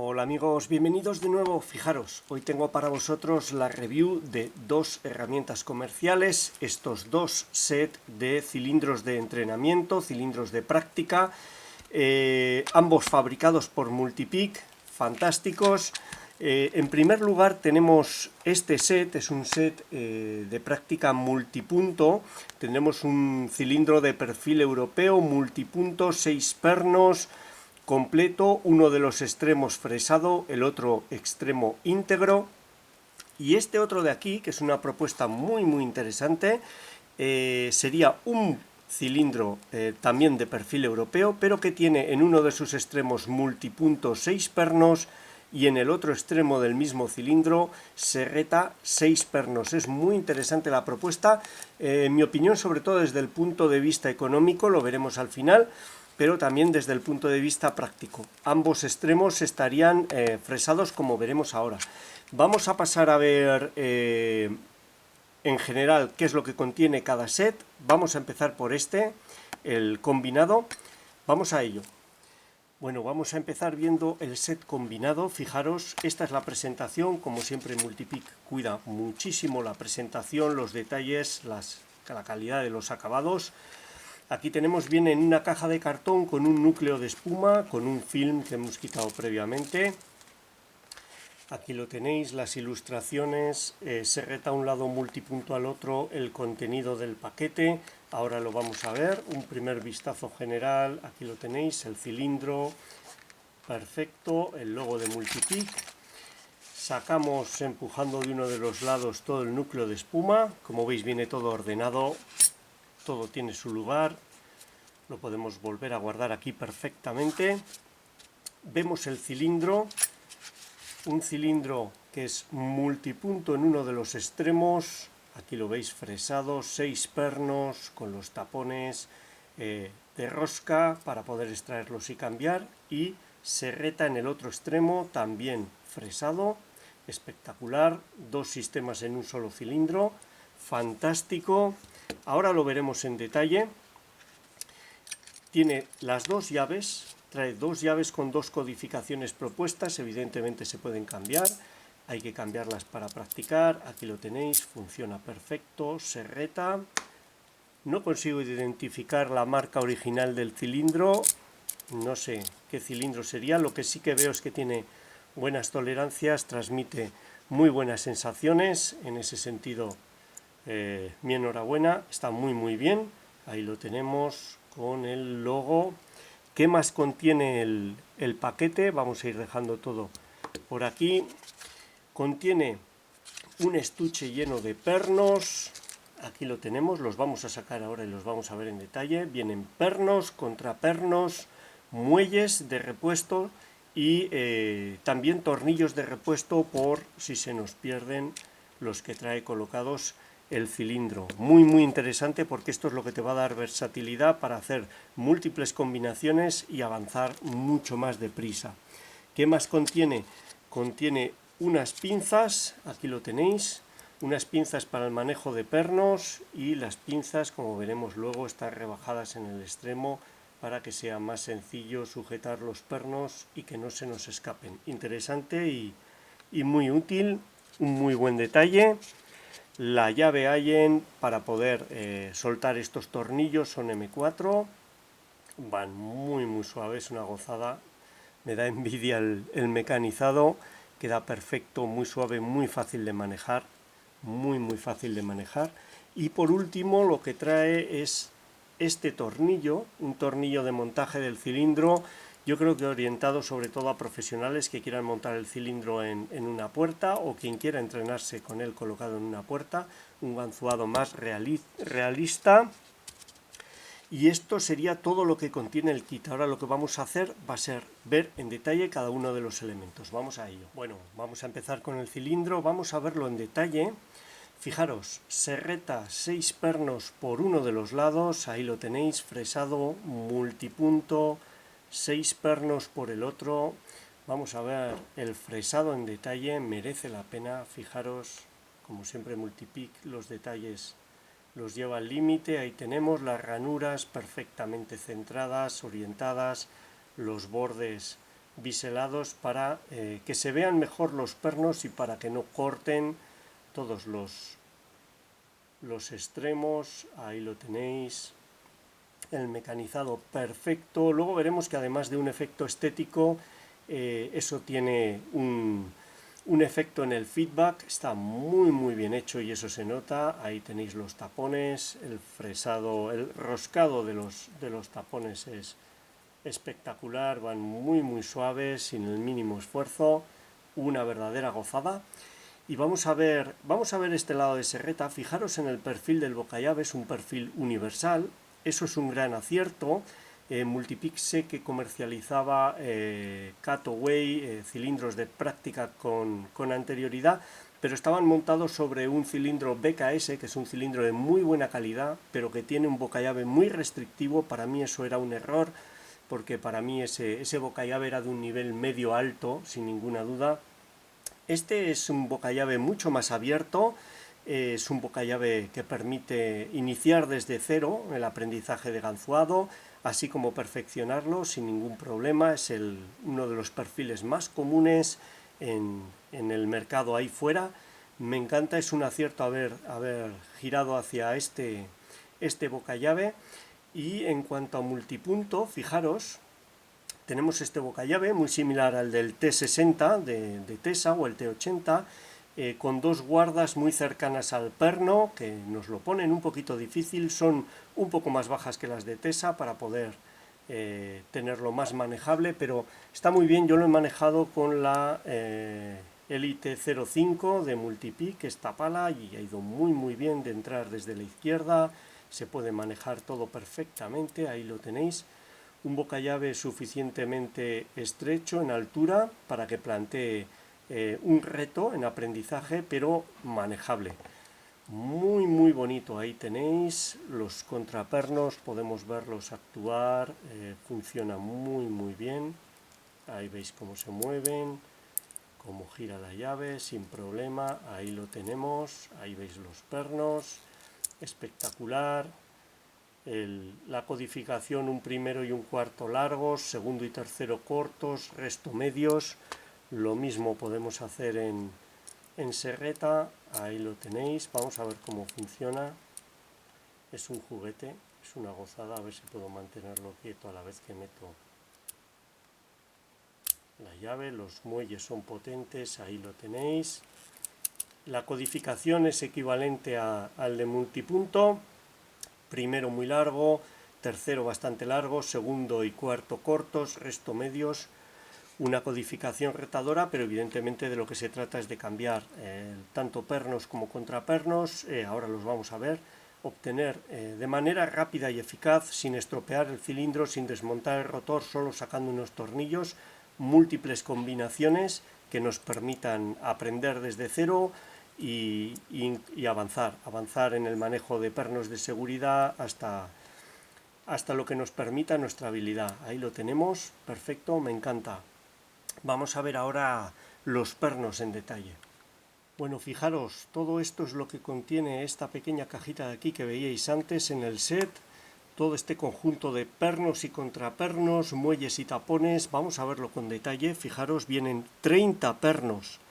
Hola amigos, bienvenidos de nuevo. Fijaros, hoy tengo para vosotros la review de dos herramientas comerciales, estos dos sets de cilindros de entrenamiento, cilindros de práctica, ambos fabricados por Multipeak, fantásticos. En primer lugar tenemos este set, es un set de práctica multipunto. Tendremos un cilindro de perfil europeo, multipunto, 6 pernos, completo, uno de los extremos fresado, el otro extremo íntegro. Y este otro de aquí, que es una propuesta muy interesante, sería un cilindro también de perfil europeo, pero que tiene en uno de sus extremos multipunto 6 pernos y en el otro extremo del mismo cilindro serreta 6 pernos. Es muy interesante la propuesta, en mi opinión, sobre todo desde el punto de vista económico, lo veremos al final, pero también desde el punto de vista práctico. Ambos extremos estarían fresados, como veremos ahora. Vamos a pasar a ver en general qué es lo que contiene cada set. Vamos a empezar por este, el combinado. Vamos a ello. Bueno, vamos a empezar viendo el set combinado. Fijaros, esta es la presentación. Como siempre, Multipeak cuida muchísimo la presentación, los detalles, la calidad de los acabados. Aquí tenemos, viene en una caja de cartón con un núcleo de espuma, con un film que hemos quitado previamente. Aquí lo tenéis, las ilustraciones, serreta a un lado, multipunto al otro, el contenido del paquete. Ahora lo vamos a ver, un primer vistazo general. Aquí lo tenéis, el cilindro, perfecto, el logo de Multipeak. Sacamos empujando de uno de los lados todo el núcleo de espuma. Como veis, viene todo ordenado, todo tiene su lugar. Lo podemos volver a guardar aquí perfectamente. Vemos el cilindro, un cilindro que es multipunto en uno de los extremos. Aquí lo veis fresado, 6 pernos con los tapones de rosca para poder extraerlos y cambiar. Y serreta en el otro extremo, también fresado, espectacular. Dos sistemas en un solo cilindro, fantástico. Ahora lo veremos en detalle. Tiene las dos llaves, trae dos llaves con dos codificaciones propuestas, evidentemente se pueden cambiar, hay que cambiarlas para practicar. Aquí lo tenéis, funciona perfecto, serreta. No consigo identificar la marca original del cilindro, no sé qué cilindro sería, lo que sí que veo es que tiene buenas tolerancias, transmite muy buenas sensaciones, en ese sentido mi enhorabuena, está muy bien. Ahí lo tenemos con el logo. ¿Qué más contiene el paquete? Vamos a ir dejando todo por aquí. Contiene un estuche lleno de pernos. Aquí lo tenemos, los vamos a sacar ahora y los vamos a ver en detalle. Vienen pernos, contrapernos, muelles de repuesto y también tornillos de repuesto por si se nos pierden los que trae colocados el cilindro. Muy interesante, porque esto es lo que te va a dar versatilidad para hacer múltiples combinaciones y avanzar mucho más deprisa. ¿Qué más contiene? Contiene unas pinzas, aquí lo tenéis, unas pinzas para el manejo de pernos, y las pinzas, como veremos luego, están rebajadas en el extremo para que sea más sencillo sujetar los pernos y que no se nos escapen. Interesante y muy útil, un muy buen detalle. La llave Allen para poder soltar estos tornillos son M4, van muy suaves, una gozada. Me da envidia el mecanizado, queda perfecto, muy suave, muy fácil de manejar, muy fácil de manejar. Y por último lo que trae es este tornillo, un tornillo de montaje del cilindro, yo creo que orientado sobre todo a profesionales que quieran montar el cilindro en una puerta, o quien quiera entrenarse con él colocado en una puerta, un ganzuado más realista. Y esto sería todo lo que contiene el kit. Ahora lo que vamos a hacer va a ser ver en detalle cada uno de los elementos. Vamos a ello. Bueno, vamos a empezar con el cilindro, vamos a verlo en detalle. Fijaros, serreta 6 pernos por uno de los lados, ahí lo tenéis, fresado, multipunto, 6 pernos por el otro. Vamos a ver el fresado en detalle, merece la pena. Fijaros, como siempre Multipeak, los detalles los lleva al límite. Ahí tenemos las ranuras perfectamente centradas, orientadas, los bordes biselados para que se vean mejor los pernos y para que no corten todos los extremos. Ahí lo tenéis, el mecanizado perfecto. Luego veremos que además de un efecto estético, eso tiene un efecto en el feedback. Está muy bien hecho y eso se nota. Ahí tenéis los tapones, el fresado, el roscado de los tapones es espectacular, van muy suaves, sin el mínimo esfuerzo, una verdadera gozada. Y vamos a ver este lado de serreta. Fijaros en el perfil del bocallave, es un perfil universal, eso es un gran acierto. Multipick sé que comercializaba cutaway, cilindros de práctica con anterioridad, pero estaban montados sobre un cilindro BKS, que es un cilindro de muy buena calidad, pero que tiene un bocallave muy restrictivo. Para mí eso era un error, porque para mí ese bocallave era de un nivel medio alto, sin ninguna duda. Este es un bocallave mucho más abierto, es un bocallave que permite iniciar desde cero el aprendizaje de ganzuado, así como perfeccionarlo sin ningún problema. Es uno de los perfiles más comunes en el mercado ahí fuera. Me encanta, es un acierto haber girado hacia este bocallave. Y en cuanto a multipunto, fijaros, tenemos este bocallave muy similar al del T60 de Tesa o el T80, con dos guardas muy cercanas al perno, que nos lo ponen un poquito difícil. Son un poco más bajas que las de Tesa para poder tenerlo más manejable, pero está muy bien. Yo lo he manejado con la Elite 05 de Multipick, esta pala, y ha ido muy bien de entrar desde la izquierda. Se puede manejar todo perfectamente, ahí lo tenéis. Un bocallave suficientemente estrecho en altura para que plantee un reto en aprendizaje, pero manejable. Muy bonito. Ahí tenéis los contrapernos, podemos verlos actuar, funciona muy bien. Ahí veis cómo se mueven, cómo gira la llave sin problema. Ahí lo tenemos, ahí veis los pernos, espectacular. La codificación, un primero y un cuarto largos, segundo y tercero cortos, resto medios. Lo mismo podemos hacer en serreta. Ahí lo tenéis, vamos a ver cómo funciona. Es un juguete, es una gozada. A ver si puedo mantenerlo quieto a la vez que meto la llave. Los muelles son potentes, ahí lo tenéis. La codificación es equivalente al de multipunto. Primero muy largo, tercero bastante largo, segundo y cuarto cortos, resto medios. Una codificación retadora, pero evidentemente de lo que se trata es de cambiar tanto pernos como contrapernos. Ahora los vamos a ver. Obtener de manera rápida y eficaz, sin estropear el cilindro, sin desmontar el rotor, solo sacando unos tornillos, múltiples combinaciones que nos permitan aprender desde cero y avanzar en el manejo de pernos de seguridad hasta lo que nos permita nuestra habilidad. Ahí lo tenemos, perfecto, me encanta. Vamos a ver ahora los pernos en detalle. Bueno, fijaros, todo esto es lo que contiene esta pequeña cajita de aquí que veíais antes en el set. Todo este conjunto de pernos y contrapernos, muelles y tapones. Vamos a verlo con detalle. Fijaros, vienen 30 pernos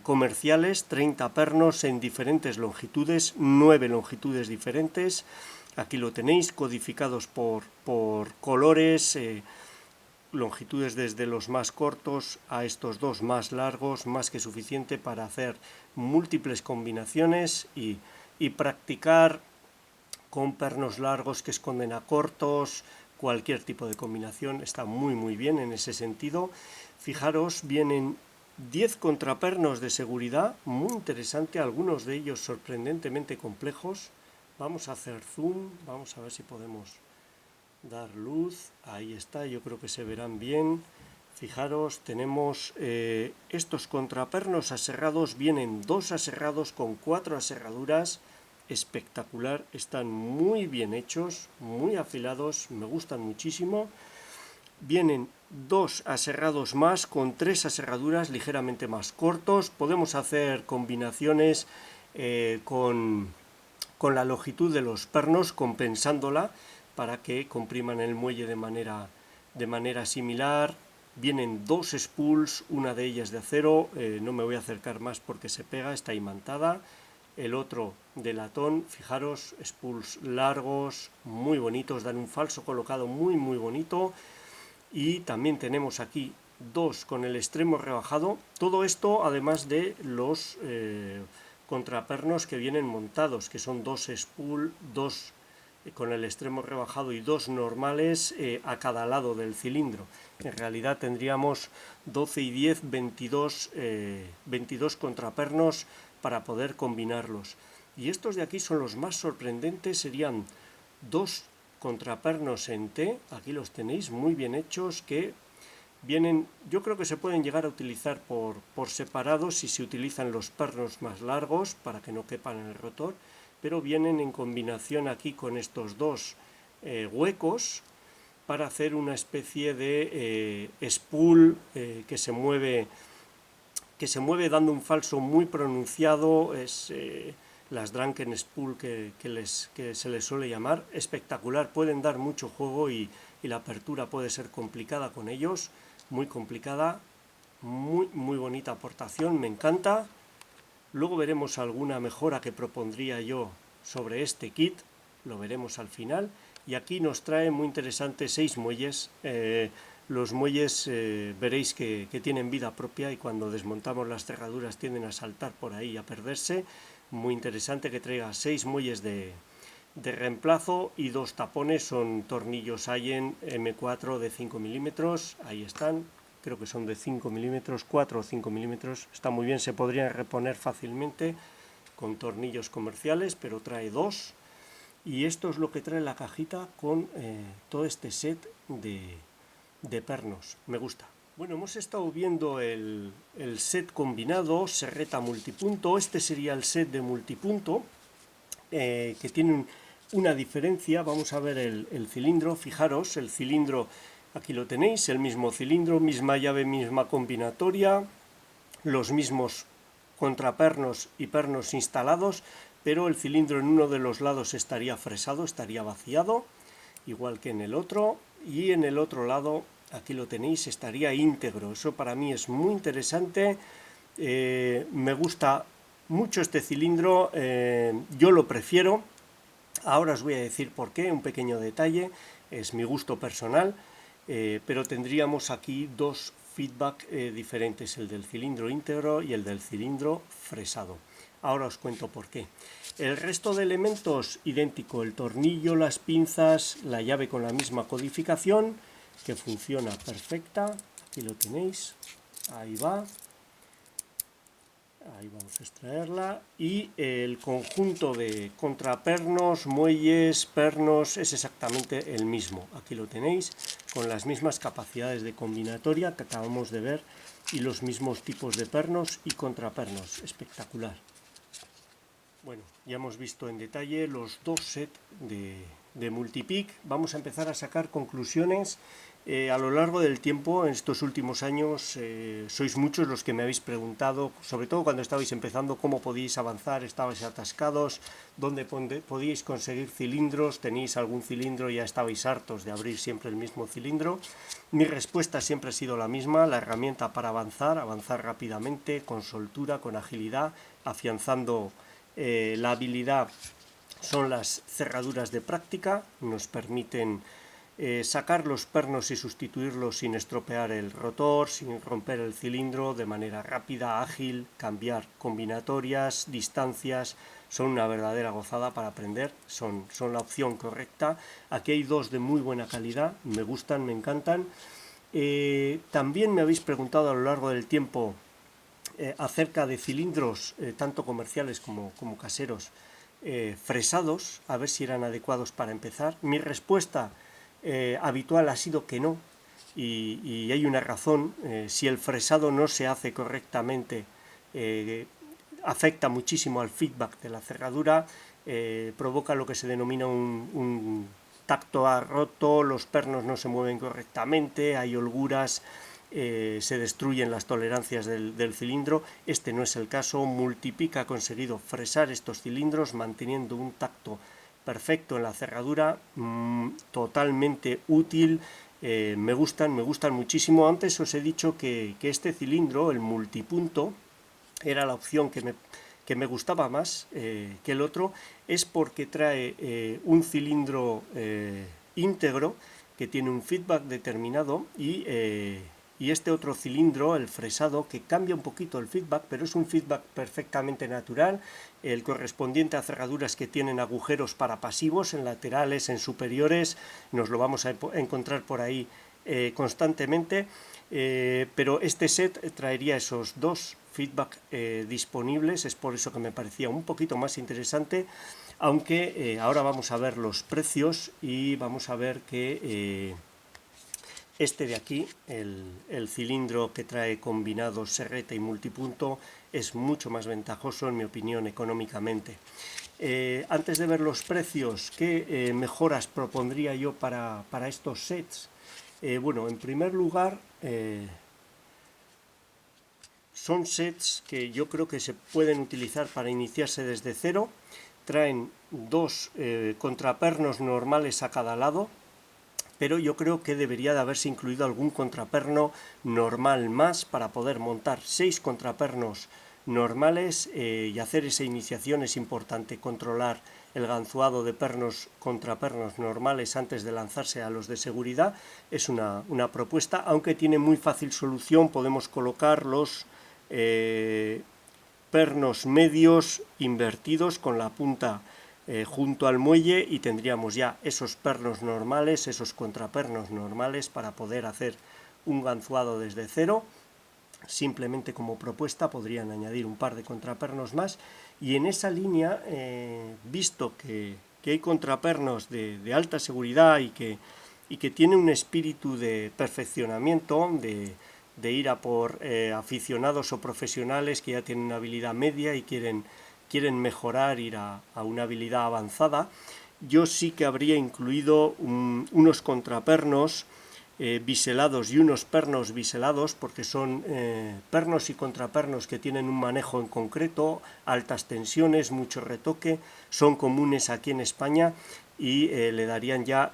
comerciales, 30 pernos en diferentes longitudes, 9 longitudes diferentes. Aquí lo tenéis, codificados por colores, longitudes desde los más cortos a estos dos más largos, más que suficiente para hacer múltiples combinaciones y practicar con pernos largos que esconden a cortos. Cualquier tipo de combinación está muy bien en ese sentido. Fijaros, vienen 10 contrapernos de seguridad, muy interesante, algunos de ellos sorprendentemente complejos. Vamos a hacer zoom, vamos a ver si podemos dar luz. Ahí está, yo creo que se verán bien. Fijaros, tenemos estos contrapernos aserrados, vienen 2 aserrados con 4 aserraduras. Espectacular, están muy bien hechos, muy afilados, me gustan muchísimo. Vienen 2 aserrados más con 3 aserraduras ligeramente más cortos. Podemos hacer combinaciones con la longitud de los pernos, compensándola para que compriman el muelle de manera similar. Vienen dos spools, una de ellas de acero, no me voy a acercar más porque se pega, está imantada. El otro de latón, fijaros, spools largos, muy bonitos, dan un falso colocado muy bonito. Y también tenemos aquí dos con el extremo rebajado. Todo esto además de los contrapernos que vienen montados, que son dos spool, dos con el extremo rebajado y dos normales a cada lado del cilindro. En realidad tendríamos 12 y 10, 22 contrapernos para poder combinarlos. Y estos de aquí son los más sorprendentes, serían dos contrapernos en T, aquí los tenéis muy bien hechos, que vienen, yo creo que se pueden llegar a utilizar por separado si se utilizan los pernos más largos para que no quepan en el rotor, pero vienen en combinación aquí con estos dos huecos para hacer una especie de spool que se mueve dando un falso muy pronunciado. Es las Drunken Spool que se les suele llamar, espectacular, pueden dar mucho juego y la apertura puede ser complicada con ellos, muy complicada, muy bonita aportación, me encanta. Luego veremos alguna mejora que propondría yo sobre este kit, lo veremos al final. Y aquí nos trae muy interesante 6 muelles. Los muelles veréis que tienen vida propia y cuando desmontamos las cerraduras tienden a saltar por ahí y a perderse. Muy interesante que traiga 6 muelles de reemplazo y 2 tapones, son tornillos Allen M4 de 5 milímetros, ahí están, creo que son de 5 milímetros, 4 o 5 milímetros, está muy bien, se podrían reponer fácilmente con tornillos comerciales, pero trae 2. Y esto es lo que trae la cajita con todo este set de pernos, me gusta. Bueno, hemos estado viendo el set combinado, serreta multipunto. Este sería el set de multipunto, que tiene una diferencia. Vamos a ver el cilindro. Fijaros, el cilindro, aquí lo tenéis, el mismo cilindro, misma llave, misma combinatoria, los mismos contrapernos y pernos instalados, pero el cilindro en uno de los lados estaría fresado, estaría vaciado, igual que en el otro, y en el otro lado, aquí lo tenéis, estaría íntegro. Eso para mí es muy interesante. Me gusta mucho este cilindro, yo lo prefiero. Ahora os voy a decir por qué, un pequeño detalle, es mi gusto personal, pero tendríamos aquí dos feedback diferentes, el del cilindro íntegro y el del cilindro fresado. Ahora os cuento por qué. El resto de elementos idéntico, el tornillo, las pinzas, la llave con la misma codificación, que funciona perfecta, aquí lo tenéis, ahí va. Ahí vamos a extraerla, y el conjunto de contrapernos, muelles, pernos es exactamente el mismo. Aquí lo tenéis, con las mismas capacidades de combinatoria que acabamos de ver y los mismos tipos de pernos y contrapernos. Espectacular. Bueno, ya hemos visto en detalle los dos sets de Multipeak. Vamos a empezar a sacar conclusiones. A lo largo del tiempo, en estos últimos años, sois muchos los que me habéis preguntado, sobre todo cuando estabais empezando, cómo podíais avanzar, estabais atascados, dónde podíais conseguir cilindros, tenéis algún cilindro y ya estabais hartos de abrir siempre el mismo cilindro. Mi respuesta siempre ha sido la misma: la herramienta para avanzar rápidamente, con soltura, con agilidad, afianzando la habilidad, son las cerraduras de práctica. Nos permiten sacar los pernos y sustituirlos sin estropear el rotor, sin romper el cilindro, de manera rápida, ágil, cambiar combinatorias, distancias. Son una verdadera gozada para aprender, son la opción correcta. Aquí hay dos de muy buena calidad, me gustan, me encantan. También me habéis preguntado a lo largo del tiempo acerca de cilindros, tanto comerciales como caseros, fresados, a ver si eran adecuados para empezar. Mi respuesta habitual ha sido que no, y hay una razón. Si el fresado no se hace correctamente, afecta muchísimo al feedback de la cerradura, provoca lo que se denomina un tacto roto, los pernos no se mueven correctamente, hay holguras, se destruyen las tolerancias del cilindro. Este no es el caso. Multipeak ha conseguido fresar estos cilindros manteniendo un tacto perfecto en la cerradura, totalmente útil. me gustan muchísimo. Antes os he dicho que este cilindro, el multipunto, era la opción que me gustaba más que el otro, es porque trae un cilindro íntegro que tiene un feedback determinado y este otro cilindro, el fresado, que cambia un poquito el feedback, pero es un feedback perfectamente natural, el correspondiente a cerraduras que tienen agujeros para pasivos en laterales, en superiores, nos lo vamos a encontrar por ahí constantemente, pero este set traería esos dos feedback disponibles, es por eso que me parecía un poquito más interesante, aunque ahora vamos a ver los precios y vamos a ver que este de aquí, el cilindro que trae combinado serreta y multipunto, es mucho más ventajoso en mi opinión económicamente. Antes de ver los precios, ¿qué mejoras propondría yo para estos sets? Bueno, en primer lugar, son sets que yo creo que se pueden utilizar para iniciarse desde cero. Traen dos contrapernos normales a cada lado, pero yo creo que debería de haberse incluido algún contraperno normal más para poder montar 6 contrapernos normales y hacer esa iniciación. Es importante controlar el ganzuado de contrapernos normales antes de lanzarse a los de seguridad. Es una propuesta, aunque tiene muy fácil solución. Podemos colocar los pernos medios invertidos con la punta junto al muelle y tendríamos ya esos pernos normales, esos contrapernos normales para poder hacer un ganzuado desde cero. Simplemente como propuesta podrían añadir un par de contrapernos más y en esa línea, visto que hay contrapernos de alta seguridad y que tiene un espíritu de perfeccionamiento, de ir a por aficionados o profesionales que ya tienen una habilidad media y quieren mejorar, ir a una habilidad avanzada, yo sí que habría incluido unos contrapernos biselados y unos pernos biselados, porque son pernos y contrapernos que tienen un manejo en concreto, altas tensiones, mucho retoque, son comunes aquí en España y le darían ya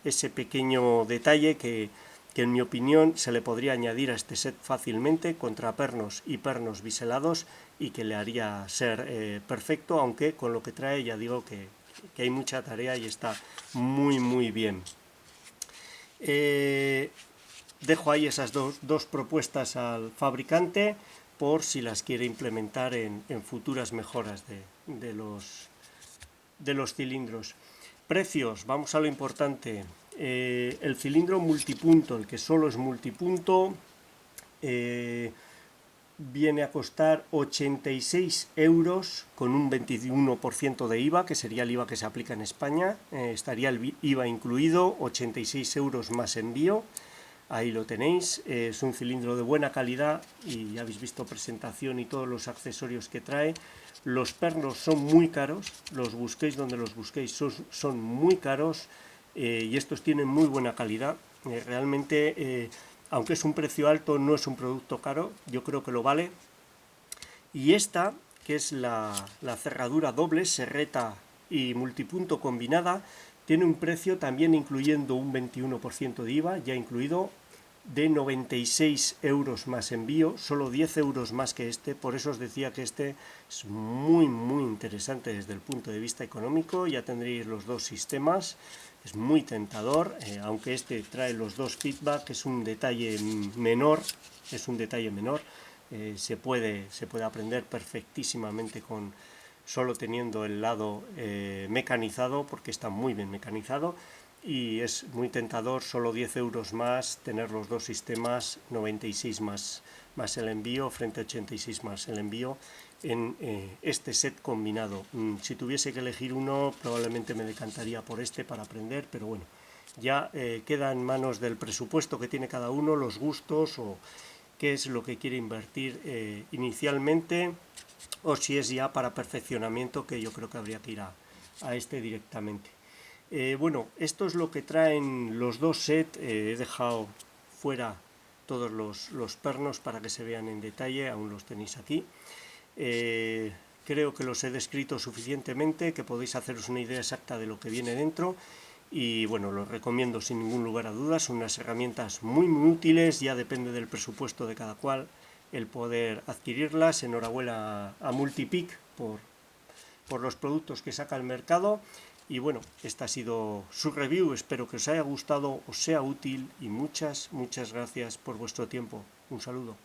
ese pequeño detalle que en mi opinión se le podría añadir a este set fácilmente, contrapernos y pernos biselados, y que le haría ser perfecto, aunque con lo que trae ya digo que hay mucha tarea y está muy bien. Dejo ahí esas dos propuestas al fabricante por si las quiere implementar en futuras mejoras de los cilindros. Precios, vamos a lo importante. El cilindro multipunto, el que solo es multipunto, viene a costar 86 euros con un 21% de IVA, que sería el IVA que se aplica en España. Estaría el IVA incluido, 86 euros más envío. Ahí lo tenéis. Es un cilindro de buena calidad y ya habéis visto presentación y todos los accesorios que trae. Los pernos son muy caros, los busquéis donde los busquéis, son muy caros y estos tienen muy buena calidad. Realmente, aunque es un precio alto, no es un producto caro, yo creo que lo vale. Y esta, que es la cerradura doble, serreta y multipunto combinada, tiene un precio también incluyendo un 21% de IVA, ya incluido, de 96 euros más envío, solo 10 euros más que este. Por eso os decía que este es muy interesante desde el punto de vista económico. Ya tendréis los dos sistemas, es muy tentador, aunque este trae los dos feedback, es un detalle menor, se puede aprender perfectísimamente con solo teniendo el lado mecanizado, porque está muy bien mecanizado. Y es muy tentador, solo 10 euros más, tener los dos sistemas, 96 más el envío, frente a 86 más el envío, en este set combinado. Si tuviese que elegir uno, probablemente me decantaría por este para aprender, pero bueno, ya queda en manos del presupuesto que tiene cada uno, los gustos o qué es lo que quiere invertir inicialmente, o si es ya para perfeccionamiento, que yo creo que habría que ir a este directamente. Bueno, esto es lo que traen los dos sets. He dejado fuera todos los pernos para que se vean en detalle, aún los tenéis aquí. Creo que los he descrito suficientemente, que podéis haceros una idea exacta de lo que viene dentro. y bueno, los recomiendo sin ningún lugar a dudas. Son unas herramientas muy útiles, ya depende del presupuesto de cada cual el poder adquirirlas. Enhorabuena a Multipic por los productos que saca al mercado. Y bueno, esta ha sido su review, espero que os haya gustado, os sea útil y muchas gracias por vuestro tiempo. Un saludo.